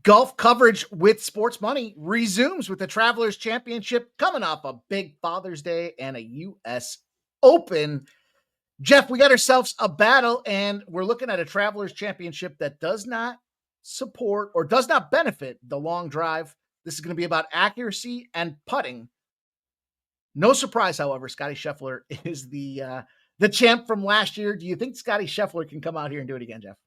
Golf coverage with Sports Money resumes with the Travelers Championship coming off a big Father's Day and a U.S. Open. Jeff, we got ourselves a battle, and we're looking at a Travelers Championship that does not support or does not benefit the long drive. This is going to be about accuracy and putting. No surprise, however, Scotty Scheffler is the champ from last year. Do you think Scotty Scheffler can come out here and do it again, Jeff?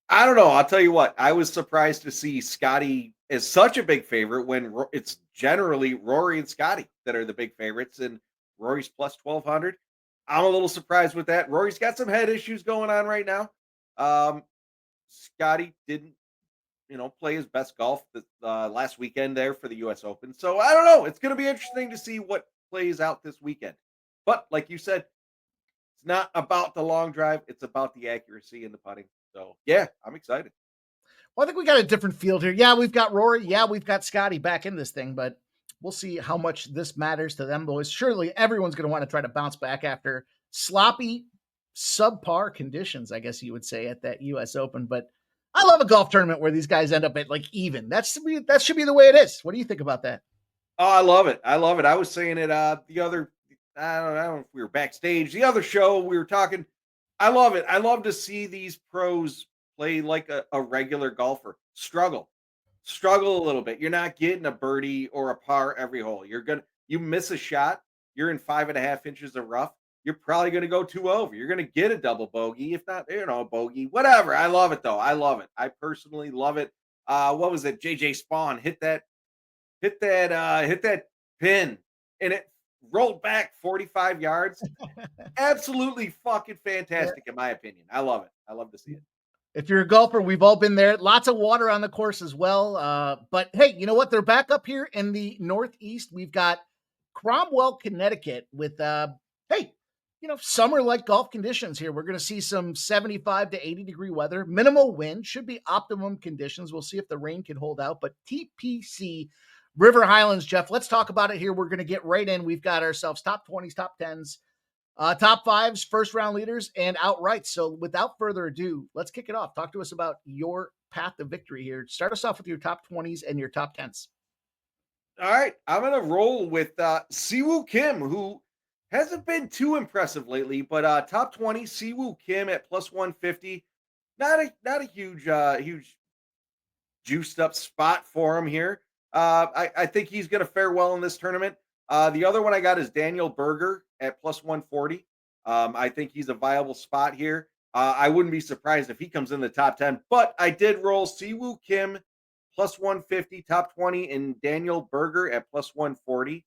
I don't know. I'll tell you what. I was surprised to see Scotty as such a big favorite when it's generally Rory and Scotty that are the big favorites, and Rory's plus 1,200. I'm a little surprised with that. Rory's got some head issues going on right now. Scotty didn't, play his best golf last weekend there for the U.S. Open. So I don't know. It's going to be interesting to see what plays out this weekend. But like you said, it's not about the long drive. It's about the accuracy and the putting. So, yeah, I'm excited. Well, I think we got a different field here. Yeah, we've got Rory. Yeah, we've got Scotty back in this thing, but we'll see how much this matters to them, boys. Surely everyone's going to want to try to bounce back after sloppy, subpar conditions, I guess you would say, at that U.S. Open. But I love a golf tournament where these guys end up at like even. That should be the way it is. What do you think about that? Oh, I love it. I love it. I was saying it the other, I don't know if we were backstage. The other show we were talking. I love it. I love to see these pros play like a regular golfer. Struggle a little bit. You're not getting a birdie or a par every hole. You miss a shot. You're in 5.5 inches of rough. You're probably going to go 2 over. You're going to get a double bogey, if not, a bogey, whatever. I love it though. I love it. I personally love it. What was it? JJ Spawn hit that pin and it rolled back 45 yards. Absolutely fucking fantastic, in my opinion. I love it. I love to see it. If you're a golfer, we've all been there. Lots of water on the course as well. But hey, you know what? They're back up here in the Northeast. We've got Cromwell, Connecticut with, summer-like golf conditions here. We're going to see some 75 to 80 degree weather. Minimal wind. Should be optimum conditions. We'll see if the rain can hold out. But TPC River Highlands, Jeff, let's talk about it here. We're going to get right in. We've got ourselves top 20s, top 10s. Top fives, first round leaders, and outright. So without further ado, let's kick it off. Talk to us about your path to victory here. Start us off with your top 20s and your top 10s. All right. I'm going to roll with Siwoo Kim, who hasn't been too impressive lately, but top 20, Siwoo Kim at plus 150. Not a huge juiced up spot for him here. I think he's going to fare well in this tournament. The other one I got is Daniel Berger at plus 140. I think he's a viable spot here. I wouldn't be surprised if he comes in the top 10, but I did roll Siwoo Kim plus 150, top 20, and Daniel Berger at plus 140.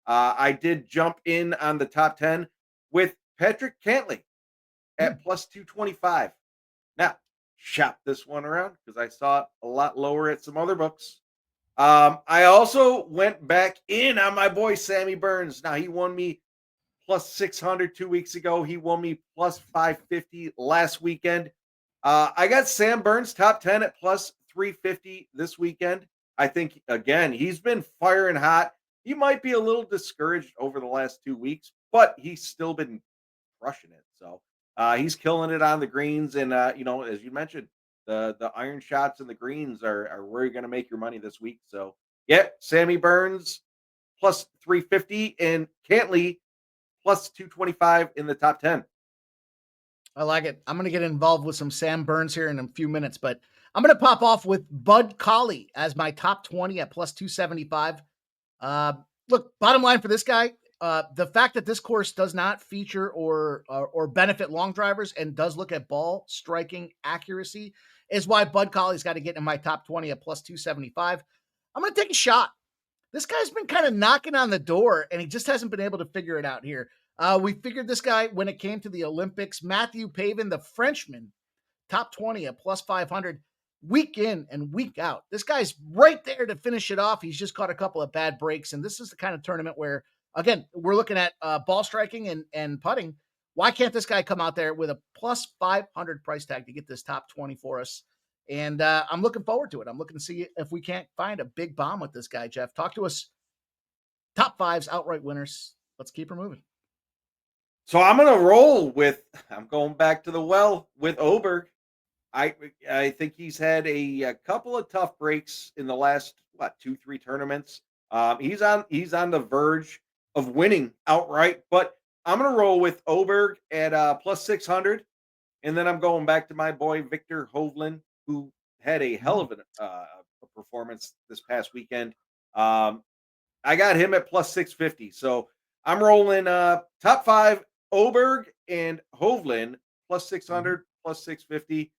I did jump in on the top 10 with Patrick Cantlay at plus 225. Now, shop this one around because I saw it a lot lower at some other books. I also went back in on my boy Sammy Burns. Now he won me plus 600 2 weeks ago. He won me plus 550 last weekend. I got Sam Burns top 10 at plus 350 this weekend. I think again he's been firing hot. He might be a little discouraged over the last 2 weeks, but he's still been crushing it. So he's killing it on the greens, and as you mentioned, the iron shots and the greens are where you're going to make your money this week. So, yeah, Sammy Burns plus 350 and Cantlay plus 225 in the top 10. I like it. I'm going to get involved with some Sam Burns here in a few minutes, but I'm going to pop off with Bud Colley as my top 20 at plus 275. Look, bottom line for this guy, the fact that this course does not feature or benefit long drivers and does look at ball striking accuracy is why Bud Colley's got to get in my top 20 at plus 275. I'm going to take a shot. This guy's been kind of knocking on the door, and he just hasn't been able to figure it out here. We figured this guy when it came to the Olympics. Matthew Pavin, the Frenchman, top 20 at plus 500. Week in and week out. This guy's right there to finish it off. He's just caught a couple of bad breaks, and this is the kind of tournament where, again, we're looking at ball striking and putting. Why can't this guy come out there with a plus 500 price tag to get this top 20 for us? And I'm looking forward to it. I'm looking to see if we can't find a big bomb with this guy, Jeff. Talk to us. Top fives, outright winners. Let's keep her moving. So I'm going to roll with, I'm going back to the well with Oberg. I think he's had a couple of tough breaks in the last 2 3 tournaments. He's on the verge of winning outright, but I'm gonna roll with Oberg at plus 600, and then I'm going back to my boy Victor Hovland, who had a hell Mm. of a performance this past weekend. Um, I got him at plus 650. So I'm rolling top five Oberg and Hovland plus Mhm. 600, plus 650.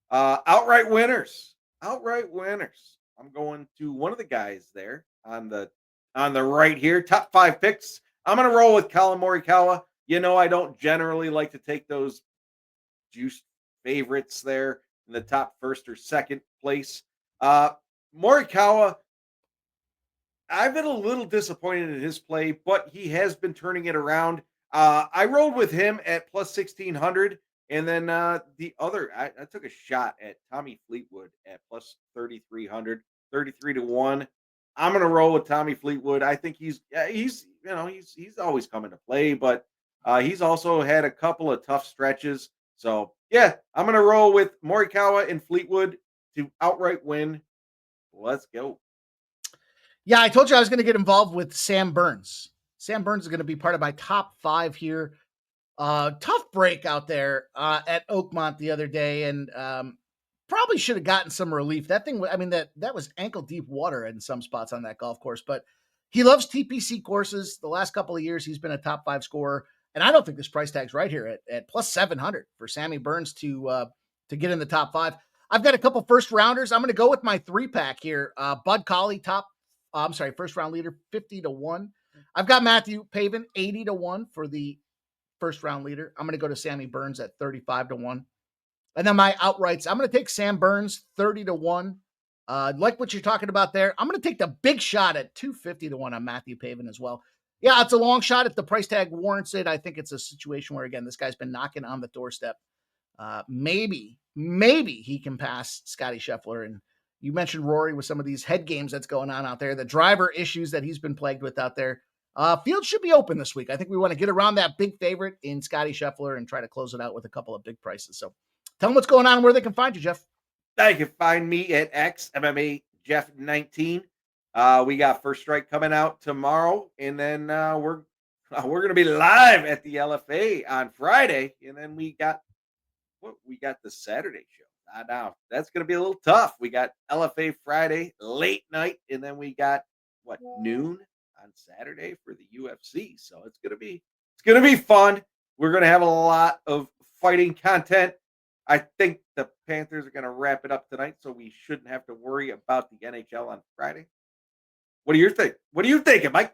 Outright winners. Outright winners. I'm going to one of the guys there on the right here. Top five picks. I'm gonna roll with Colin Morikawa. I don't generally like to take those juiced favorites there in the top first or second place. Uh Morikawa, I've been a little disappointed in his play, but he has been turning it around. I rolled with him at plus 1600. And then I took a shot at Tommy Fleetwood at plus 3,300, 33 to 1. I'm going to roll with Tommy Fleetwood. I think he's always coming to play, but he's also had a couple of tough stretches. So, yeah, I'm going to roll with Morikawa and Fleetwood to outright win. Let's go. Yeah, I told you I was going to get involved with Sam Burns. Sam Burns is going to be part of my top 5 here. Tough break out there at Oakmont the other day, and probably should have gotten some relief. That thing, I mean, that was ankle deep water in some spots on that golf course. But he loves TPC courses. The last couple of years, he's been a top 5 scorer, and I don't think this price tag's right here at plus 700 for Sammy Burns to get in the top 5. I've got a couple first rounders. I'm going to go with my 3-pack here. Bud Colley, first round leader, 50 to 1. I've got Matthew Pavin, 80 to 1 for the first round leader. I'm going to go to Sammy Burns at 35 to 1. And then my outrights, I'm going to take Sam Burns 30 to 1. Like what you're talking about there. I'm going to take the big shot at 250 to 1 on Matthew Pavin as well. Yeah, it's a long shot if the price tag warrants it. I think it's a situation where, again, this guy's been knocking on the doorstep. Maybe he can pass Scotty Scheffler. And you mentioned Rory with some of these head games that's going on out there, the driver issues that he's been plagued with out there. Field should be open this week. I think we want to get around that big favorite in Scotty Scheffler and try to close it out with a couple of big prices. So tell them what's going on and where they can find you, Jeff. You can find me at XMMA Jeff 19. We got First Strike coming out tomorrow, and then we're gonna be live at the LFA on Friday, and then we got the Saturday show. Now that's gonna be a little tough. We got LFA Friday late night, and then we got noon on Saturday for the UFC. So it's gonna be fun. We're gonna have a lot of fighting content. I think the Panthers are going to wrap it up tonight, so we shouldn't have to worry about the NHL on Friday. What do you think? What are you thinking, Mike?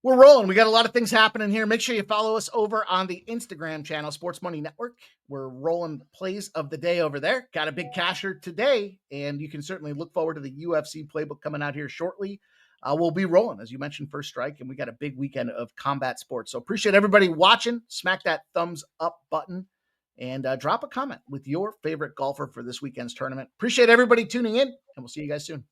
We're rolling. We got a lot of things happening here. Make sure you follow us over on the Instagram channel, Sports Money Network. We're rolling plays of the day over there. Got a big casher today, and you can certainly look forward to the UFC playbook coming out here shortly. We'll be rolling, as you mentioned, First Strike, and we got a big weekend of combat sports. So appreciate everybody watching. Smack that thumbs up button and drop a comment with your favorite golfer for this weekend's tournament. Appreciate everybody tuning in, and we'll see you guys soon.